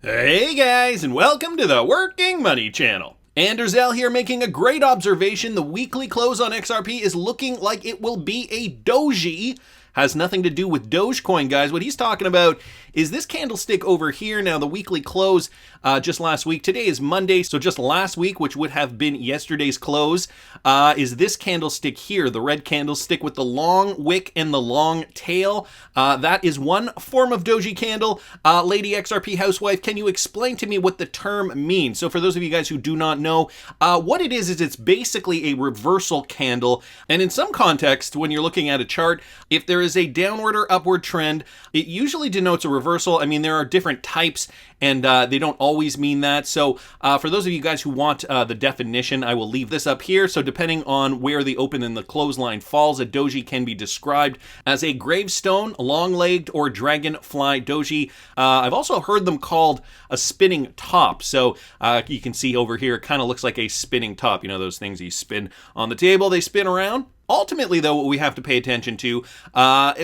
Hey guys, and welcome to the Working Money Channel. Anders L here making a great observation. The weekly close on XRP is looking like it will be a doji. Has nothing to do with Dogecoin, guys. What he's talking about is this candlestick over here. Now, the weekly close just last week. Today is Monday, so just last week, which would have been yesterday's close, is this candlestick here, the red candlestick with the long wick and the long tail. That is one form of doji candle. Lady XRP housewife, can you explain to me what the term means? So for those of you guys who do not know, what it is it's basically a reversal candle. And in some context, when you're looking at a chart, if there is a downward or upward trend, it usually denotes a reversal. I mean, there are different types, and they don't always mean that. So for those of you guys who want the definition, I will leave this up here. So depending on where the open and the close line falls, a doji can be described as a gravestone, long-legged, or dragonfly doji. I've also heard them called a spinning top. So you can see over here, it kind of looks like a spinning top. You know those things you spin on the table, they spin around? Ultimately, though, what we have to pay attention to,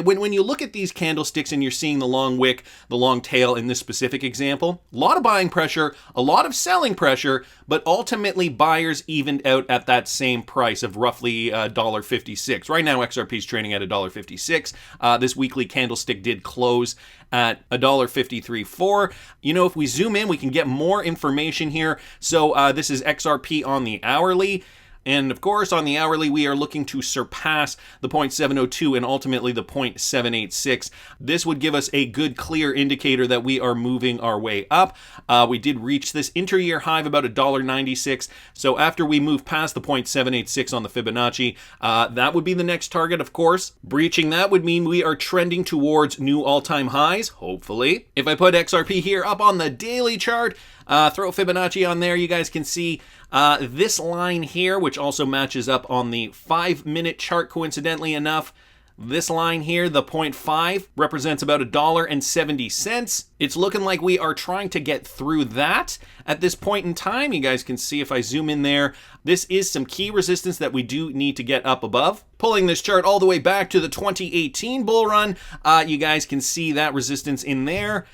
when you look at these candlesticks and you're seeing the long wick, the long tail in this specific example, a lot of buying pressure, a lot of selling pressure, but ultimately buyers evened out at that same price of roughly $1.56. Right now, XRP is trading at $1.56. This weekly candlestick did close at $1.53.4. You know, if we zoom in, we can get more information here. So this is XRP on the hourly. And of course, on the hourly, we are looking to surpass the 0.702 and ultimately the 0.786. This would give us a good, clear indicator that we are moving our way up. We did reach this inter-year high of about $1.96. So after we move past the 0.786 on the Fibonacci, that would be the next target, of course. Breaching that would mean we are trending towards new all-time highs, hopefully. If I put XRP here up on the daily chart, throw Fibonacci on there, you guys can see this line here, which also matches up on the 5-minute chart, coincidentally enough. This line here, the 0.5, represents about $1.70. It's looking like we are trying to get through that at this point in time. You guys can see if I zoom in there, this is some key resistance that we do need to get up above. Pulling this chart all the way back to the 2018 bull run, you guys can see that resistance in there.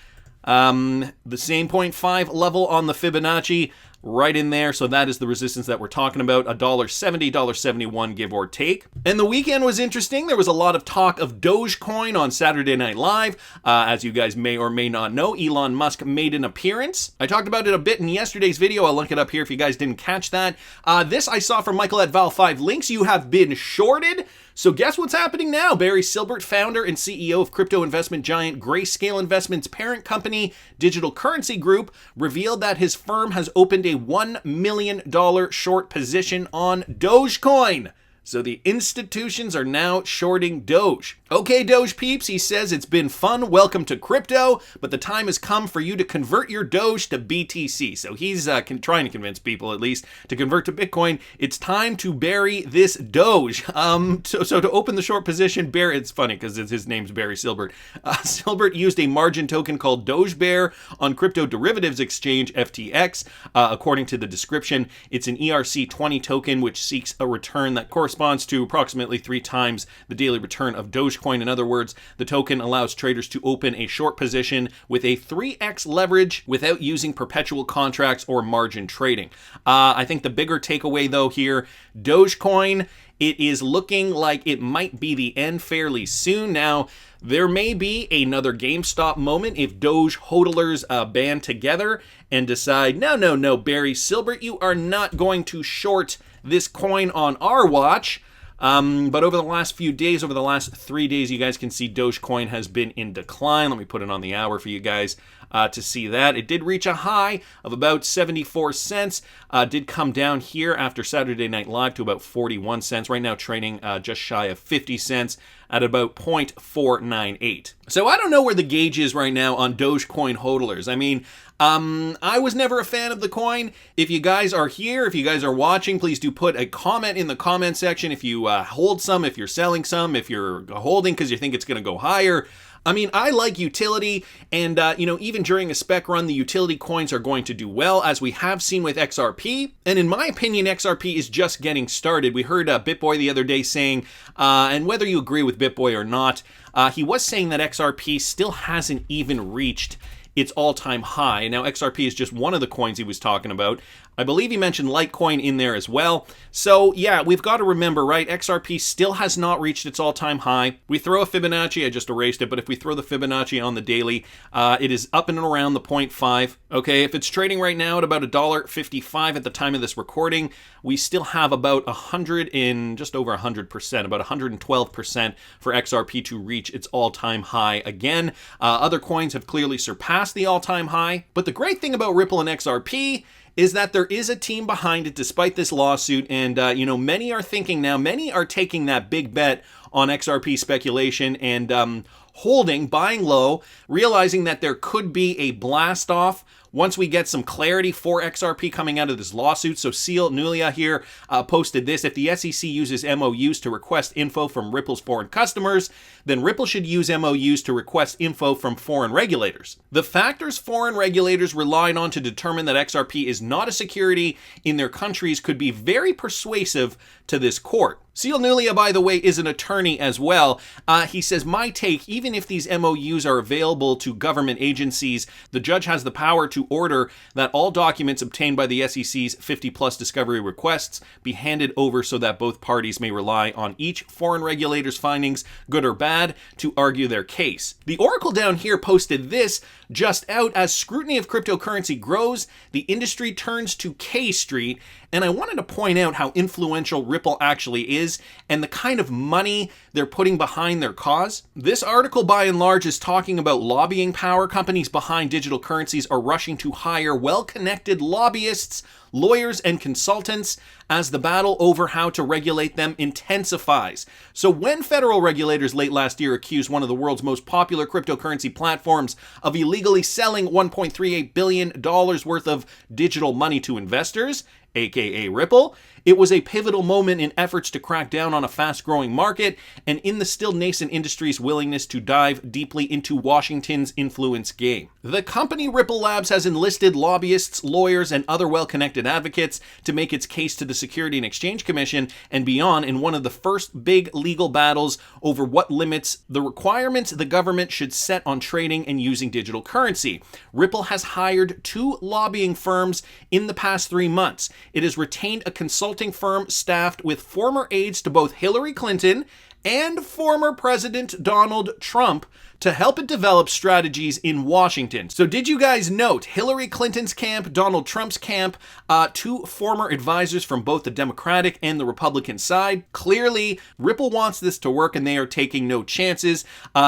The same 0.5 level on the Fibonacci right in there. So that is the resistance that we're talking about, $1.70, $1.71, give or take. And the weekend was interesting. There was a lot of talk of Dogecoin on Saturday Night Live. As you guys may or may not know, Elon Musk made an appearance. I talked about it a bit in yesterday's video. I'll link it up here if you guys didn't catch that. This I saw from Michael at Val5 Links. You have been shorted. So guess what's happening now? Barry Silbert, founder and CEO of crypto investment giant Grayscale Investments' parent company, Digital Currency Group, revealed that his firm has opened a $1 million short position on Dogecoin. So the institutions are now shorting Doge. Okay, Doge peeps, he says, it's been fun. Welcome to crypto, but the time has come for you to convert your Doge to BTC. So he's trying to convince people, at least, to convert to Bitcoin. It's time to bury this Doge. So to open the short position, it's funny because his name's Barry Silbert. Silbert used a margin token called Doge Bear on crypto derivatives exchange FTX. According to the description, it's an ERC20 token which seeks a return that corresponds to approximately 3 times the daily return of Dogecoin. In other words, the token allows traders to open a short position with a 3x leverage without using perpetual contracts or margin trading. I think the bigger takeaway though here, Dogecoin, it is looking like it might be the end fairly soon. Now, there may be another GameStop moment if Doge hodlers band together and decide, no, Barry Silbert, you are not going to short this coin on our watch. But over the last few days, over the last 3 days, you guys can see Dogecoin has been in decline. Let me put it on the hour for you guys to see that. It did reach a high of about 74 cents, did come down here after Saturday Night Live to about 41 cents. Right now trading just shy of 50 cents at about 0.498. So I don't know where the gauge is right now on Dogecoin hodlers. I mean, I was never a fan of the coin. If you guys are here, if you guys are watching, please do put a comment in the comment section if you hold some, if you're selling some, if you're holding because you think it's going to go higher. I mean, I like utility, and even during a spec run, the utility coins are going to do well, as we have seen with XRP. And in my opinion, XRP is just getting started. We heard BitBoy the other day saying, and whether you agree with BitBoy or not, he was saying that XRP still hasn't even reached its all-time high. Now, XRP is just one of the coins he was talking about. I believe he mentioned Litecoin in there as well. So yeah, we've got to remember, right, XRP still has not reached its all-time high. We throw a Fibonacci, I just erased it, but if we throw the Fibonacci on the daily, it is up and around the 0.5. Okay, if it's trading right now at about $1.55 at the time of this recording, we still have about just over 100%, about 112% for XRP to reach its all-time high again. Other coins have clearly surpassed the all-time high, but the great thing about Ripple and XRP is that there is a team behind it despite this lawsuit, and many are thinking now, many are taking that big bet on XRP speculation and buying low, realizing that there could be a blast off once we get some clarity for XRP coming out of this lawsuit. So Seal Nulia here posted this: if the SEC uses MOUs to request info from Ripple's foreign customers, then Ripple should use MOUs to request info from foreign regulators. The factors foreign regulators relied on to determine that XRP is not a security in their countries could be very persuasive to this court. Seal Nulia, by the way, is an attorney as well. He says, my take, even if these MOUs are available to government agencies, the judge has the power to order that all documents obtained by the SEC's 50-plus discovery requests be handed over so that both parties may rely on each foreign regulator's findings, good or bad, to argue their case. The Oracle down here posted this just out: as scrutiny of cryptocurrency grows, the industry turns to K Street. And I wanted to point out how influential Ripple actually is and the kind of money they're putting behind their cause. This article, by and large, is talking about lobbying power. Companies behind digital currencies are rushing to hire well-connected lobbyists, lawyers, and consultants as the battle over how to regulate them intensifies. So when federal regulators late last year accused one of the world's most popular cryptocurrency platforms of illegally selling $1.38 billion worth of digital money to investors, aka Ripple, it was a pivotal moment in efforts to crack down on a fast-growing market and in the still nascent industry's willingness to dive deeply into Washington's influence game. The company Ripple Labs has enlisted lobbyists, lawyers, and other well-connected advocates to make its case to the Security and Exchange Commission and beyond in one of the first big legal battles over what limits the requirements the government should set on trading and using digital currency. Ripple has hired 2 lobbying firms in the past 3 months. It has retained a consulting firm staffed with former aides to both Hillary Clinton and former President Donald Trump to help it develop strategies in Washington. So did you guys note Hillary Clinton's camp, Donald Trump's camp, 2 former advisors from both the Democratic and the Republican side? Clearly, Ripple wants this to work and they are taking no chances.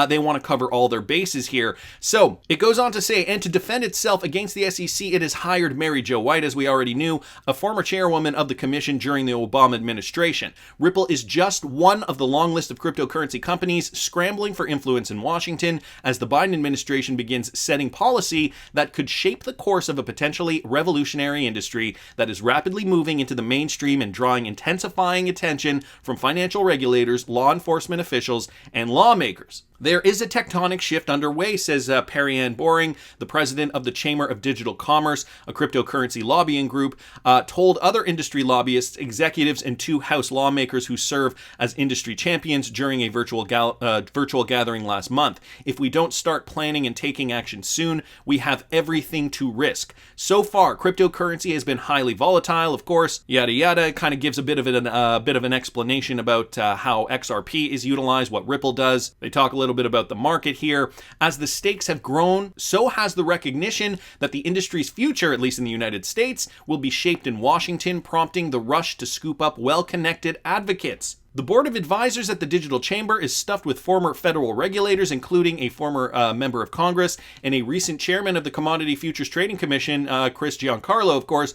They want to cover all their bases here. So it goes on to say, and to defend itself against the SEC, it has hired Mary Jo White, as we already knew, a former chairwoman of the commission during the Obama administration. Ripple is just one of the long list of cryptocurrency companies scrambling for influence in Washington as the Biden administration begins setting policy that could shape the course of a potentially revolutionary industry that is rapidly moving into the mainstream and drawing intensifying attention from financial regulators, law enforcement officials, and lawmakers. There is a tectonic shift underway, says Perry-Ann Boring, the president of the Chamber of Digital Commerce, a cryptocurrency lobbying group, told other industry lobbyists, executives, and 2 House lawmakers who serve as industry champions during a virtual gathering last month. If we don't start planning and taking action soon, we have everything to risk. So far, cryptocurrency has been highly volatile, of course, yada yada. It kind of gives a bit of an explanation about how XRP is utilized, what Ripple does. They talk a little bit about the market here. As the stakes have grown, so has the recognition that the industry's future, at least in the United States, will be shaped in Washington, prompting the rush to scoop up well-connected advocates. The board of advisors at the Digital Chamber is stuffed with former federal regulators, including a former member of Congress and a recent chairman of the Commodity Futures Trading Commission, Chris Giancarlo, of course,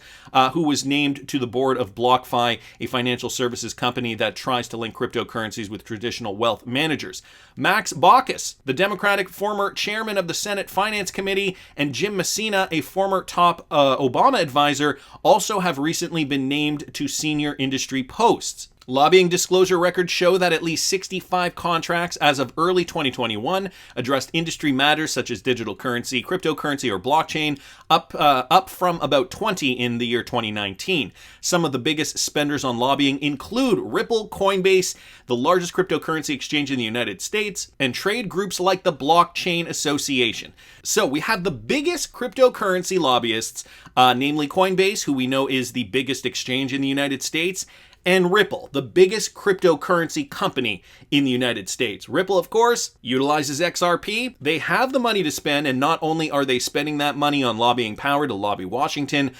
who was named to the board of BlockFi, a financial services company that tries to link cryptocurrencies with traditional wealth managers. Max Baucus, the Democratic former chairman of the Senate Finance Committee, and Jim Messina, a former top Obama advisor, also have recently been named to senior industry posts. Lobbying disclosure records show that at least 65 contracts as of early 2021 addressed industry matters such as digital currency, cryptocurrency, or blockchain, up from about 20 in the year 2019. Some of the biggest spenders on lobbying include Ripple, Coinbase, the largest cryptocurrency exchange in the United States, and trade groups like the Blockchain Association. So we have the biggest cryptocurrency lobbyists, namely Coinbase, who we know is the biggest exchange in the United States, and Ripple, the biggest cryptocurrency company in the United States. Ripple, of course, utilizes XRP. They have the money to spend, and not only are they spending that money on lobbying power to lobby Washington,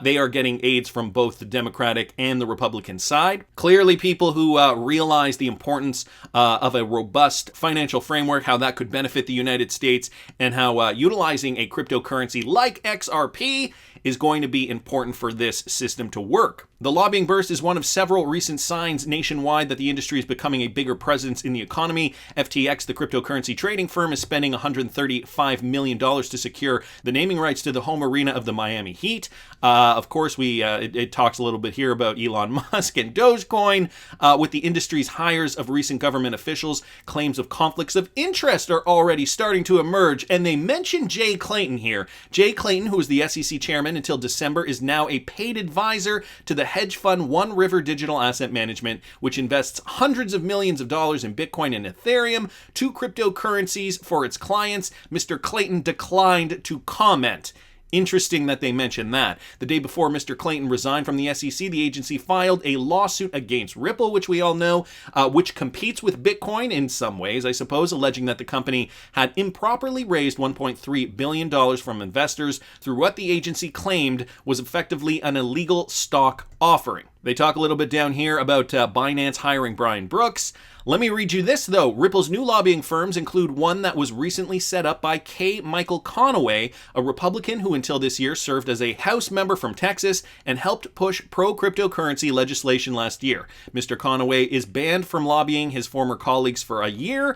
they are getting aids from both the Democratic and the Republican side. Clearly, people who realize the importance of a robust financial framework, how that could benefit the United States, and how utilizing a cryptocurrency like XRP is going to be important for this system to work. The lobbying burst is one of several recent signs nationwide that the industry is becoming a bigger presence in the economy. FTX, the cryptocurrency trading firm, is spending $135 million to secure the naming rights to the home arena of the Miami Heat. Of course, it talks a little bit here about Elon Musk and Dogecoin. With the industry's hires of recent government officials, claims of conflicts of interest are already starting to emerge, and they mention Jay Clayton here. Jay Clayton, who was the SEC chairman until December, is now a paid advisor to the hedge fund One River Digital Asset Management, which invests hundreds of millions of dollars in Bitcoin and Ethereum, two cryptocurrencies, for its clients. Mr. Clayton declined to comment. Interesting that they mentioned that. The day before Mr. Clayton resigned from the SEC, the agency filed a lawsuit against Ripple, which we all know, which competes with Bitcoin in some ways, I suppose, alleging that the company had improperly raised $1.3 billion from investors through what the agency claimed was effectively an illegal stock offering. They talk a little bit down here about Binance hiring Brian Brooks. Let me read you this, though. Ripple's new lobbying firms include one that was recently set up by K. Michael Conaway, a Republican who until this year served as a House member from Texas and helped push pro-cryptocurrency legislation last year. Mr. Conaway is banned from lobbying his former colleagues for a year,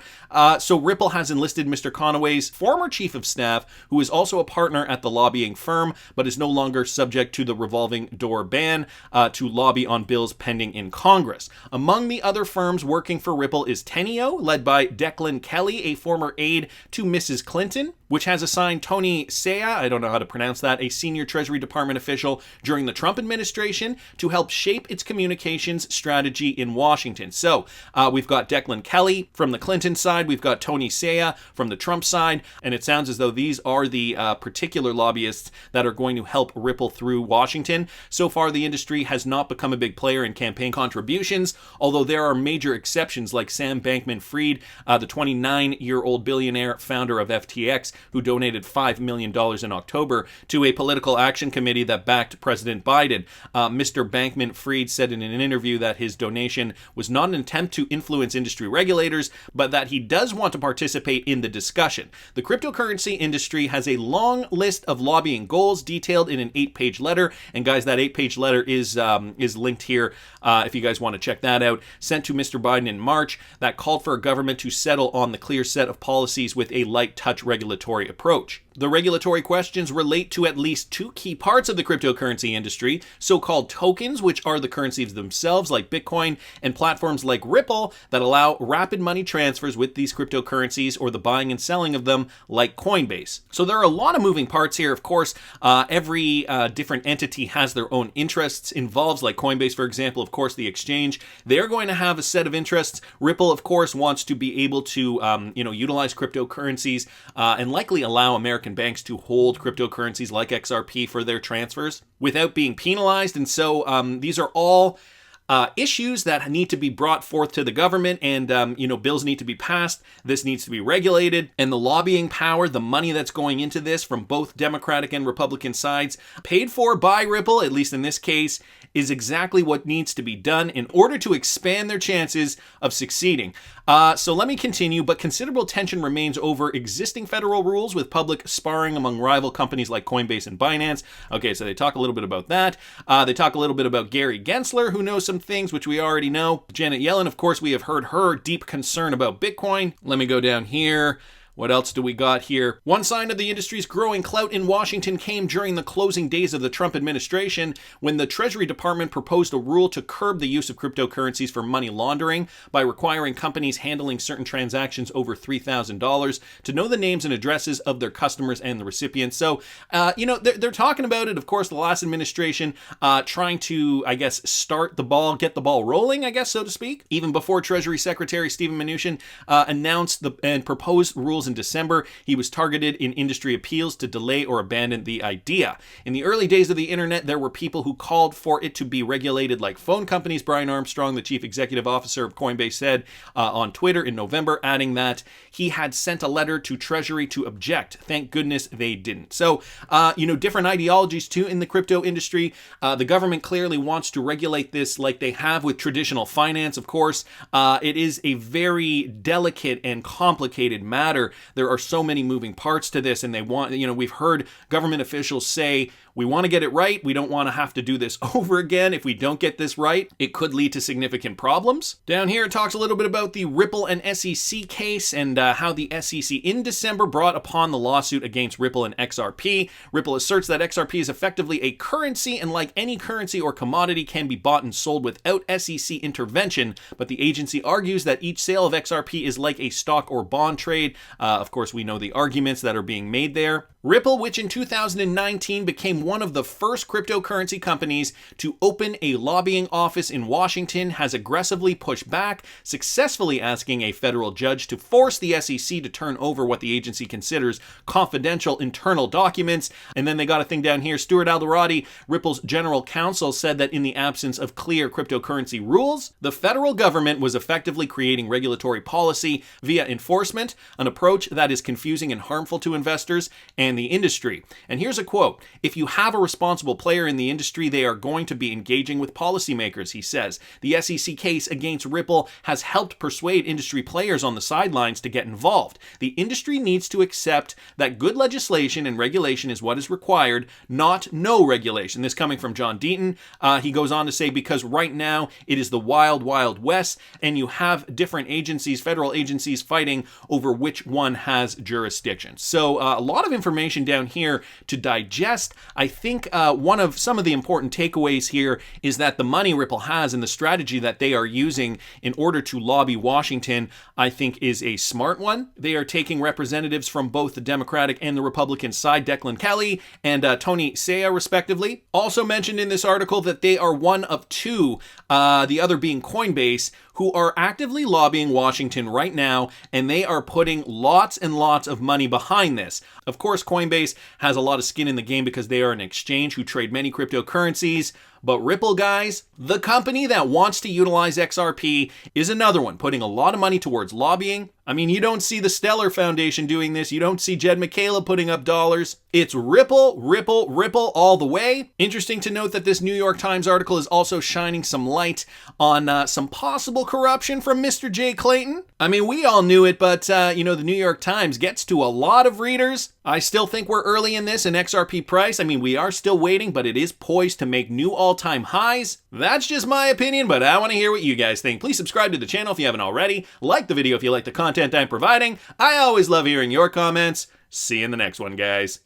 so Ripple has enlisted Mr. Conaway's former chief of staff, who is also a partner at the lobbying firm, but is no longer subject to the revolving door ban to lobby on bills pending in Congress. Among the other firms working for Ripple is Teneo, led by Declan Kelly, a former aide to Mrs. Clinton, which has assigned Tony Sea, I don't know how to pronounce that, a senior Treasury Department official during the Trump administration to help shape its communications strategy in Washington. So we've got Declan Kelly from the Clinton side, we've got Tony Sea from the Trump side, and it sounds as though these are the particular lobbyists that are going to help Ripple through Washington. So far, the industry has not become a big player in campaign contributions, although there are major exceptions like Sam Bankman-Fried, the 29-year-old billionaire founder of FTX, who donated $5 million in October to a political action committee that backed President Biden. Mr. Bankman-Fried said in an interview that his donation was not an attempt to influence industry regulators, but that he does want to participate in the discussion. The cryptocurrency industry has a long list of lobbying goals detailed in an 8-page letter, and guys, that 8-page letter is linked here if you guys want to check that out, sent to Mr. Biden in March, that called for a government to settle on the clear set of policies with a light touch regulatory approach. The regulatory questions relate to at least two key parts of the cryptocurrency industry, so-called tokens, which are the currencies themselves like Bitcoin, and platforms like Ripple that allow rapid money transfers with these cryptocurrencies or the buying and selling of them like Coinbase. So there are a lot of moving parts here. Of course, every different entity has their own interests involved, like Coinbase, for example, of course, the exchange. They're going to have a set of interests. Ripple, of course, wants to be able to utilize cryptocurrencies and likely allow American banks to hold cryptocurrencies like XRP for their transfers without being penalized. And so these are all issues that need to be brought forth to the government, and bills need to be passed. This needs to be regulated, and the lobbying power, the money that's going into this from both Democratic and Republican sides, paid for by Ripple, at least in this case, is exactly what needs to be done in order to expand their chances of succeeding. So let me continue, but considerable tension remains over existing federal rules, with public sparring among rival companies like Coinbase and Binance. Okay, so they talk a little bit about that. They talk a little bit about Gary Gensler, who knows some things which we already know. Janet Yellen, of course, we have heard her deep concern about Bitcoin. Let me go down here. What else do we got here? One sign of the industry's growing clout in Washington came during the closing days of the Trump administration when the Treasury Department proposed a rule to curb the use of cryptocurrencies for money laundering by requiring companies handling certain transactions over $3,000 to know the names and addresses of their customers and the recipients. So, they're talking about it. Of course, the last administration trying to, I guess, start the ball, get the ball rolling, I guess, so to speak. Even before Treasury Secretary Steven Mnuchin announced and proposed rules in December, he was targeted in industry appeals to delay or abandon the idea. In the early days of the internet, there were people who called for it to be regulated like phone companies. Brian Armstrong, the chief executive officer of Coinbase, said on Twitter in November, adding that he had sent a letter to Treasury to object. Thank goodness they didn't. So, different ideologies too in the crypto industry. The government clearly wants to regulate this like they have with traditional finance, of course. It is a very delicate and complicated matter. There are so many moving parts to this, and they want, we've heard government officials say, we want to get it right. We don't want to have to do this over again. If we don't get this right, it could lead to significant problems. Down here, it talks a little bit about the Ripple and SEC case and how the SEC in December brought upon the lawsuit against Ripple and XRP. Ripple asserts that XRP is effectively a currency and like any currency or commodity can be bought and sold without SEC intervention, but the agency argues that each sale of XRP is like a stock or bond trade. Of course, we know the arguments that are being made there. Ripple, which in 2019 became one of the first cryptocurrency companies to open a lobbying office in Washington, has aggressively pushed back, successfully asking a federal judge to force the SEC to turn over what the agency considers confidential internal documents. And then they got a thing down here. Stuart Alderati, Ripple's general counsel, said that in the absence of clear cryptocurrency rules, the federal government was effectively creating regulatory policy via enforcement, an approach that is confusing and harmful to investors and the industry. And here's a quote: "If you have a responsible player in the industry, they are going to be engaging with policymakers," he says. The SEC case against Ripple has helped persuade industry players on the sidelines to get involved. The industry needs to accept that good legislation and regulation is what is required, not no regulation. This coming from John Deaton. He goes on to say, because right now it is the wild, wild west, and you have different agencies, federal agencies, fighting over which one has jurisdiction. So a lot of information down here to digest. I think some of the important takeaways here is that the money Ripple has and the strategy that they are using in order to lobby Washington, I think, is a smart one. They are taking representatives from both the Democratic and the Republican side, Declan Kelly and Tony Saya, respectively. Also mentioned in this article that they are one of two, the other being Coinbase, who are actively lobbying Washington right now, and they are putting lots and lots of money behind this. Of course, Coinbase has a lot of skin in the game because they are an exchange who trade many cryptocurrencies. But Ripple, guys, the company that wants to utilize XRP, is another one putting a lot of money towards lobbying. I mean, you don't see the Stellar Foundation doing this. You don't see Jed McCaleb putting up dollars. It's Ripple, Ripple, Ripple all the way. Interesting to note that this New York Times article is also shining some light on some possible corruption from Mr. Jay Clayton. I mean, we all knew it, but, the New York Times gets to a lot of readers. I still think we're early in this in XRP price. I mean, we are still waiting, but it is poised to make new all-time highs. That's just my opinion, but I want to hear what you guys think. Please subscribe to the channel if you haven't already. Like the video if you like the content I'm providing. I always love hearing your comments. See you in the next one, guys.